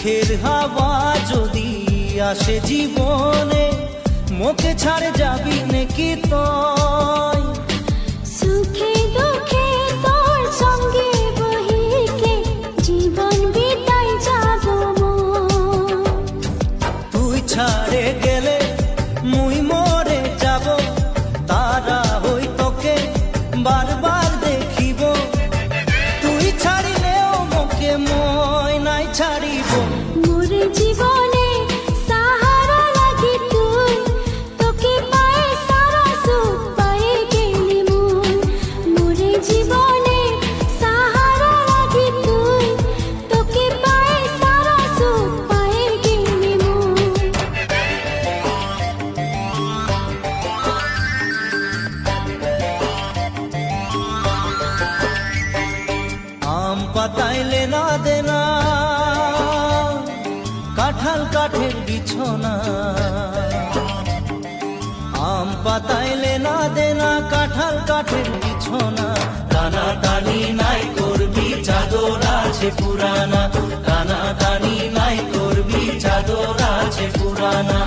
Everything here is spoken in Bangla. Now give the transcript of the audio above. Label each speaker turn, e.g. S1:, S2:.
S1: সুখের হাওয়া যদি আসে জীবনে, মোকে ছাড়ে যাবি নাকি তুই?
S2: সুখে দুঃখে তোর সঙ্গে বহিকে জীবন বিতাই যাব মন।
S1: তুই ছাড়ে গেলে মুই মরে যাব, তারা হই তোকে বারবার দেখিব। তুই ছাড়িলেও মোকে মই নাই ছাড়িব।
S2: মোর জীবনে সাহারা লাগি তুই, তোকে পায়ে সারা সুখ পায়ে গেলি মন। মোর জীবনে সাহারা লাগি তুই, তোকে পায়ে সারা সুখ পায়ে গেলি মন।
S1: আম পাতাইলে না দেনা, কাঁঠাল কাঠের বিছনা। আম পাতাইলে না দেনা, কাঁঠাল কাঠের বিছনা। টানা টানি নাই করবি, চাদর আছে পুরানা। টানা টানি নাই করবি, চাদর আছে পুরানা।